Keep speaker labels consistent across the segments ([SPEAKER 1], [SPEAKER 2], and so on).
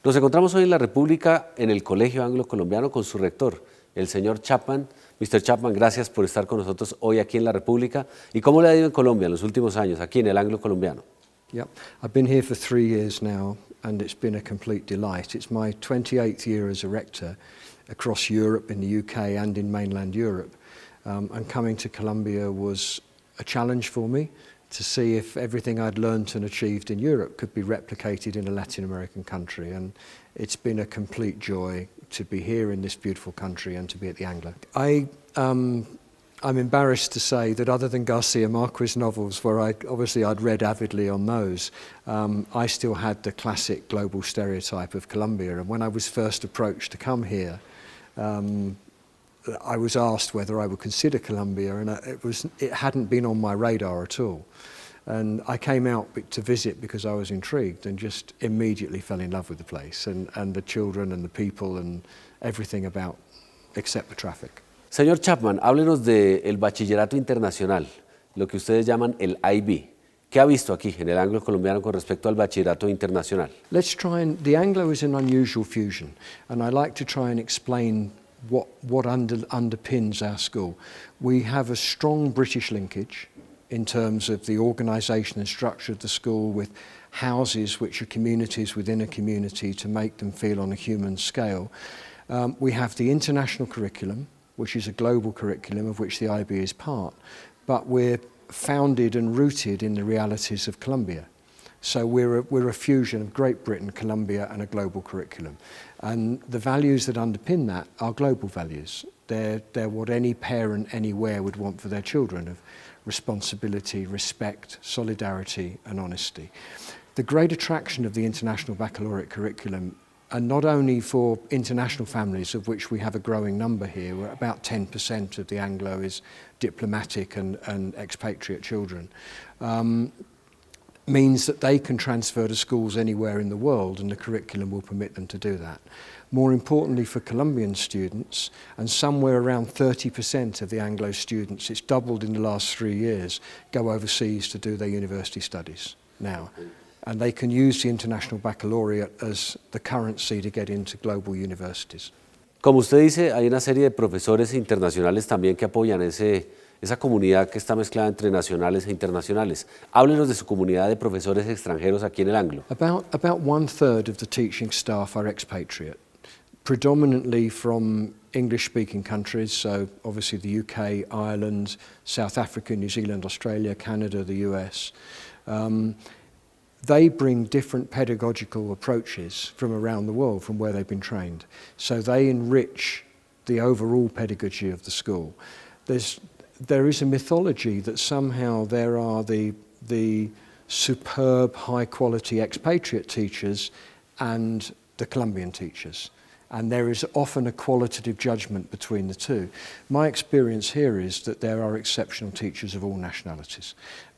[SPEAKER 1] Nos encontramos hoy en la República, en el Colegio Anglo Colombiano, con su rector, el señor Chapman. Mr. Chapman, gracias por estar con nosotros hoy aquí en la República. ¿Y cómo le ha ido en Colombia en los últimos años, aquí en el Anglo Colombiano?
[SPEAKER 2] Yeah, I've been here for 3 years now, and it's been a complete delight. It's my 28th year as a rector across Europe, in the UK and in mainland Europe. And coming to Colombia was a challenge for me to see if everything I'd learned and achieved in Europe could be replicated in a Latin American country. And it's been a complete joy to be here in this beautiful country and to be at the Anglo. I'm embarrassed to say that other than Garcia Marquez novels, where I'd read avidly on those, I still had the classic global stereotype of Colombia. And when I was first approached to come here, I was asked whether I would consider Colombia, and it hadn't been on my radar at all. And I came out to visit because I was intrigued and just immediately fell in love with the place and the children and the people and everything about, except the traffic.
[SPEAKER 1] Señor Chapman, háblenos del bachillerato internacional, lo que ustedes llaman el IB. ¿Qué ha visto aquí en el Anglo Colombiano con respecto al bachillerato internacional?
[SPEAKER 2] The Anglo is an unusual fusion, and I like to try and explain what underpins our school. We have a strong British linkage in terms of the organisation and structure of the school, with houses which are communities within a community to make them feel on a human scale. We have the international curriculum, which is a global curriculum of which the IB is part, but we're founded and rooted in the realities of Colombia. So we're a fusion of Great Britain, Colombia and a global curriculum. And the values that underpin that are global values. They're what any parent anywhere would want for their children, of responsibility, respect, solidarity and honesty. The great attraction of the International Baccalaureate curriculum, and not only for international families, of which we have a growing number here, where about 10% of the Anglo is diplomatic and expatriate children, means that they can transfer to schools anywhere in the world, and the curriculum will permit them to do that. More importantly for Colombian students, and somewhere around 30% of the Anglo students, it's doubled in the last 3 years, go overseas to do their university studies now. And they can use the International Baccalaureate as the currency to get into global universities.
[SPEAKER 1] Como usted dice, hay una serie de profesores internacionales también que apoyan esa comunidad que está mezclada entre nacionales e internacionales. Háblenos de su comunidad de profesores extranjeros aquí en el Anglo.
[SPEAKER 2] About 1/3 of the teaching staff are expatriate, predominantly from English-speaking countries, so obviously the UK, Ireland, South Africa, New Zealand, Australia, Canada, the US. They bring different pedagogical approaches from around the world, from where they've been trained. So they enrich the overall pedagogy of the school. There is a mythology that somehow there are the superb, high-quality expatriate teachers and the Colombian teachers. And there is often a qualitative judgment between the two. My experience here is that there are exceptional teachers of all nationalities.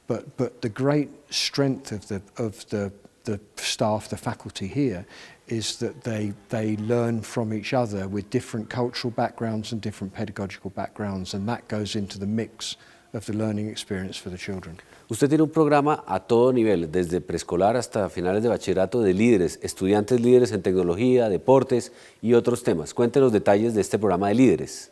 [SPEAKER 2] But the great strength of the staff, the faculty here, is that they learn from each other with different cultural backgrounds and different pedagogical backgrounds, and that goes into the mix of the learning experience for the children.
[SPEAKER 1] Usted tiene un programa a todo nivel, desde preescolar hasta finales de bachillerato, de líderes, estudiantes líderes en tecnología, deportes y otros temas. Cuéntenos detalles de este programa de líderes.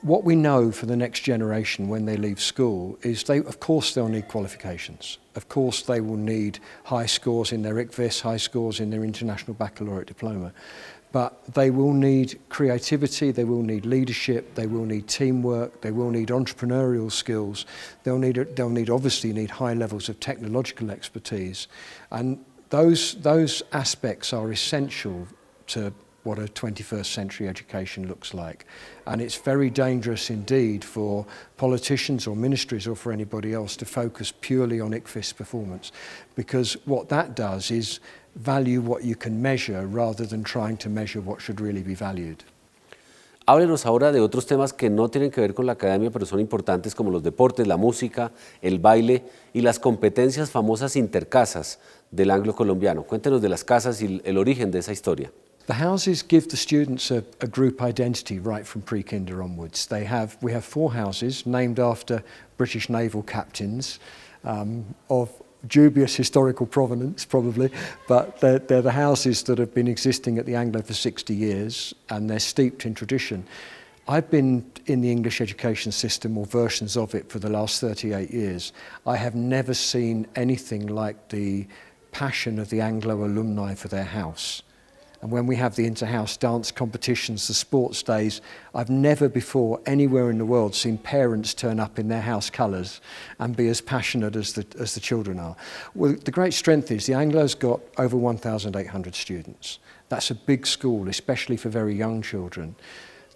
[SPEAKER 2] What we know for the next generation when they leave school is of course they'll need qualifications. Of course they will need high scores in their ICVIS, high scores in their International Baccalaureate diploma. But they will need creativity, they will need leadership, they will need teamwork, they will need entrepreneurial skills, they'll obviously need high levels of technological expertise. And those aspects are essential to what a 21st century education looks like. And it's very dangerous indeed for politicians or ministries or for anybody else to focus purely on ICVIS performance, because what that does is value what you can measure rather than trying to measure what should really be valued.
[SPEAKER 1] Háblenos ahora de otros temas que no tienen que ver con la academia, pero son importantes, como los deportes, la música, el baile y las competencias famosas intercasas del Anglo Colombiano. Cuéntenos de las casas y el origen de esa historia.
[SPEAKER 2] The houses give the students a group identity right from pre-kinder onwards. We have 4 houses named after British naval captains, of dubious historical provenance probably, but they're the houses that have been existing at the Anglo for 60 years and they're steeped in tradition. I've been in the English education system or versions of it for the last 38 years. I have never seen anything like the passion of the Anglo alumni for their house. And when we have the inter-house dance competitions, the sports days, I've never before anywhere in the world seen parents turn up in their house colours and be as passionate as the children are. Well, the great strength is the Anglo's got over 1,800 students. That's a big school, especially for very young children.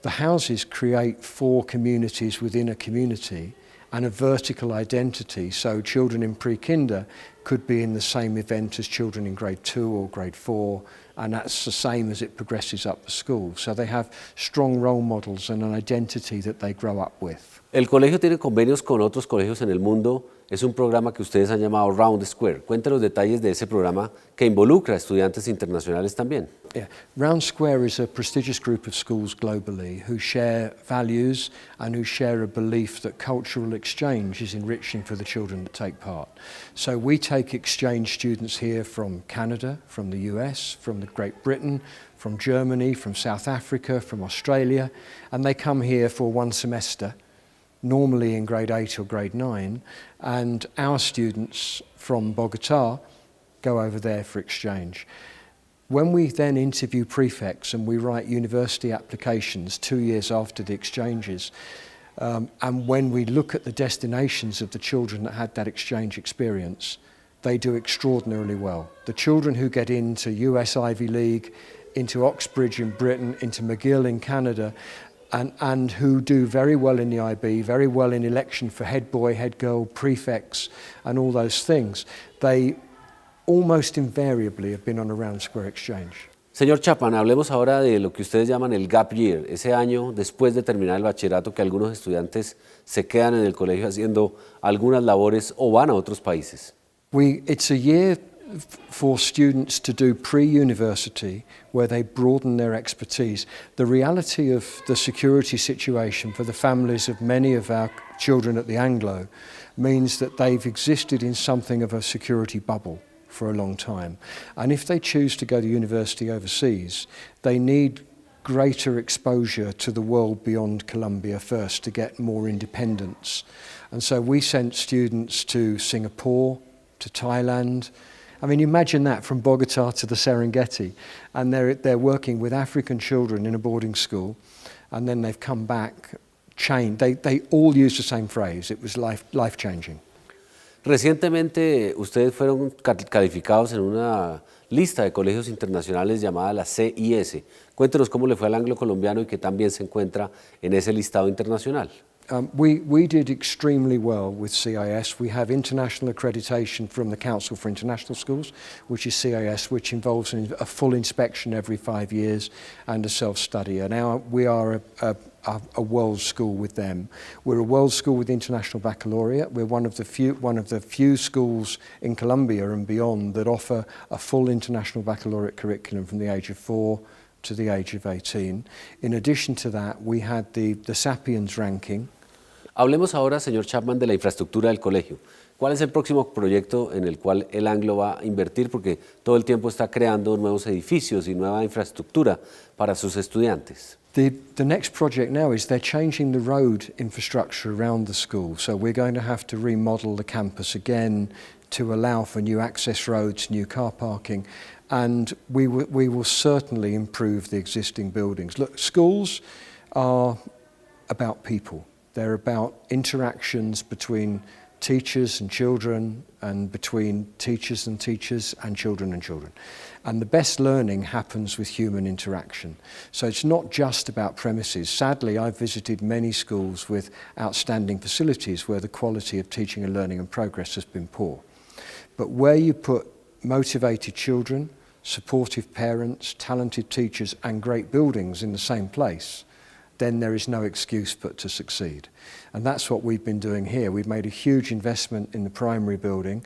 [SPEAKER 2] The houses create 4 communities within a community and a vertical identity, so children in pre-kinder could be in the same event as children in grade 2 or grade 4, and that's the same as it progresses up the school. So they have strong role models and an identity that they grow up with.
[SPEAKER 1] El colegio tiene convenios con otros colegios en el mundo. Es un programa que ustedes han llamado Round Square. Cuente los detalles de ese programa que involucra a estudiantes internacionales también.
[SPEAKER 2] Yeah. Round Square is a prestigious group of schools globally who share values and who share a belief that cultural exchange is enriching for the children that take part. So we take exchange students here from Canada, from the US, from Great Britain, from Germany, from South Africa, from Australia, and they come here for 1 semester, normally in grade 8 or grade 9, and our students from Bogota go over there for exchange. When we then interview prefects and we write university applications 2 years after the exchanges, and when we look at the destinations of the children that had that exchange experience, they do extraordinarily well. The children who get into US Ivy League, into Oxbridge in Britain, into McGill in Canada, and who do very well in the IB, very well in election for head boy, head girl, prefects, and all those things, they almost invariably have been on a Round Square exchange.
[SPEAKER 1] Señor Chapman, hablemos ahora de lo que ustedes llaman el gap year, ese año después de terminar el bachillerato que algunos estudiantes se quedan en el colegio haciendo algunas labores o van a otros países.
[SPEAKER 2] It's a year for students to do pre-university where they broaden their expertise. The reality of the security situation for the families of many of our children at the Anglo means that they've existed in something of a security bubble for a long time. And if they choose to go to university overseas, they need greater exposure to the world beyond Colombia first to get more independence. And so we sent students to Singapore, to Thailand. I mean, imagine that, from Bogota to the Serengeti, and they're working with African children in a boarding school, and then they've come back chained. They all use the same phrase. It was life-changing.
[SPEAKER 1] Recientemente ustedes fueron calificados en una lista de colegios internacionales llamada la CIS. Cuéntenos cómo le fue al Anglo Colombiano y que también se encuentra en ese listado internacional.
[SPEAKER 2] We did extremely well with CIS. We have international accreditation from the Council for International Schools, which is CIS, which involves a full inspection every 5 years and a self-study. And we are a world school with them. We're a world school with international baccalaureate. We're one of the few schools in Colombia and beyond that offer a full international baccalaureate curriculum from the age of 4 to the age of 18. In addition to that, we had the Sapiens ranking.
[SPEAKER 1] Hablemos ahora, señor Chapman, de la infraestructura del colegio. ¿Cuál es el próximo proyecto en el cual el Anglo va a invertir? Porque todo el tiempo está creando nuevos edificios y nueva infraestructura para sus estudiantes.
[SPEAKER 2] The next project now is they're changing the road infrastructure around the school. So we're going to have to remodel the campus again to allow for new access roads, new car parking, and we will certainly improve the existing buildings. Look, schools are about people. They're about interactions between teachers and children, and between teachers and children and children. And the best learning happens with human interaction. So it's not just about premises. Sadly, I've visited many schools with outstanding facilities where the quality of teaching and learning and progress has been poor. But where you put motivated children, supportive parents, talented teachers, and great buildings in the same place, then there is no excuse but to succeed. And that's what we've been doing here. We've made a huge investment in the primary building,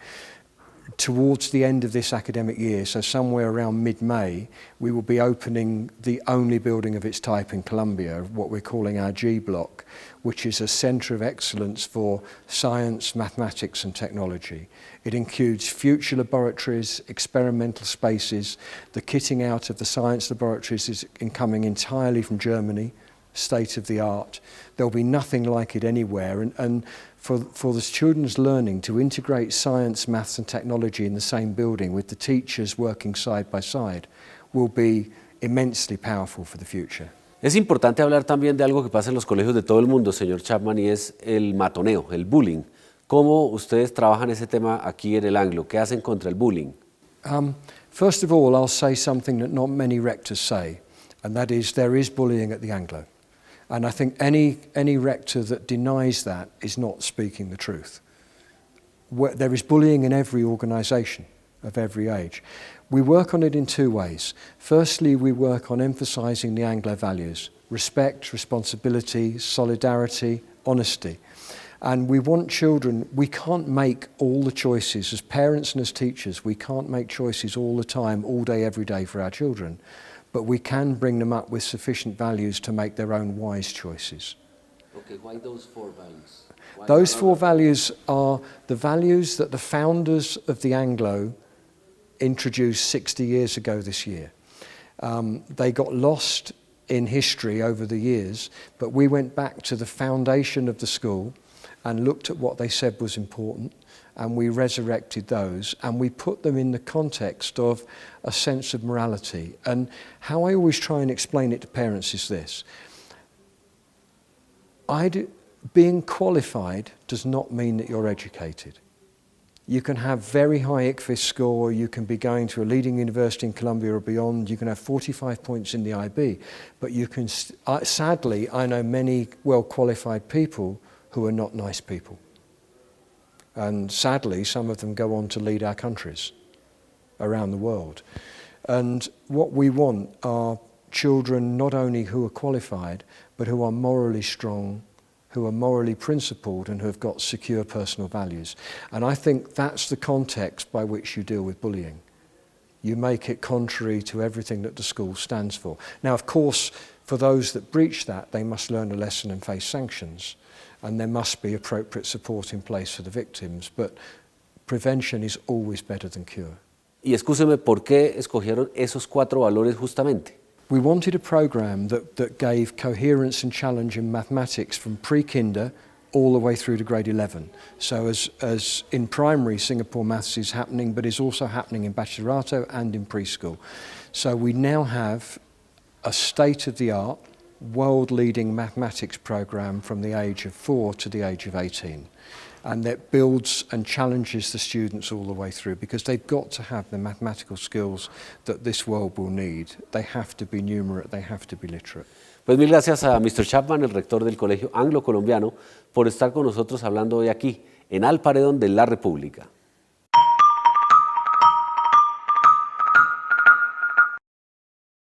[SPEAKER 2] towards the end of this academic year, so somewhere around mid-May, we will be opening the only building of its type in Colombia, what we're calling our G block, which is a centre of excellence for science, mathematics and technology. It includes future laboratories, experimental spaces. The kitting out of the science laboratories is coming entirely from Germany, state of the art. There'll be nothing like it anywhere, and for the children's learning to integrate science, maths and technology in the same building with the teachers working side by side will be immensely powerful for the future.
[SPEAKER 1] Es importante hablar también de algo que pasa en los colegios de todo el mundo, señor Chapman, y es el matoneo, el bullying. ¿Cómo ustedes trabajan ese tema aquí en el Anglo? ¿Qué hacen contra el bullying?
[SPEAKER 2] First of all, I'll say something that not many rectors say, and that is there is bullying at the Anglo. And I think any rector that denies that is not speaking the truth. There is bullying in every organisation of every age. We work on it in two ways. Firstly, we work on emphasising the Anglo values: respect, responsibility, solidarity, honesty. And we want children, we can't make all the choices, as parents and as teachers, we can't make choices all the time, all day, every day for our children. But we can bring them up with sufficient values to make their own wise choices.
[SPEAKER 1] Okay, why those four values?
[SPEAKER 2] Those four values are the values that the founders of the Anglo introduced 60 years ago this year. They got lost in history over the years, but we went back to the foundation of the school and looked at what they said was important, and we resurrected those, and we put them in the context of a sense of morality. And how I always try and explain it to parents is this: being qualified does not mean that you're educated. You can have very high ICFIS score, you can be going to a leading university in Colombia or beyond, you can have 45 points in the IB, but you can, sadly, I know many well-qualified people who are not nice people. And sadly, some of them go on to lead our countries around the world. And what we want are children not only who are qualified, but who are morally strong, who are morally principled, and who have got secure personal values. And I think that's the context by which you deal with bullying. You make it contrary to everything that the school stands for. Now, of course, for those that breach that, they must learn a lesson and face sanctions. And there must be appropriate support in place for the victims, but prevention is always better than cure.
[SPEAKER 1] Y excúseme, ¿por qué escogieron esos cuatro valores justamente?
[SPEAKER 2] We wanted a program that gave coherence and challenge in mathematics from pre-kinder all the way through to grade 11. So as in primary, Singapore Maths is happening, but is also happening in Bachillerato and in preschool. So we now have a state-of-the-art, world-leading mathematics program from the age of 4 to the age of 18. And that builds and challenges the students all the way through, because they've got to have the mathematical skills that this world will need. They have to be numerate, they have to be literate.
[SPEAKER 1] Pues mil gracias a Mr. Chapman, el rector del Colegio Anglo Colombiano, por estar con nosotros hablando hoy aquí, en Paredón de la República.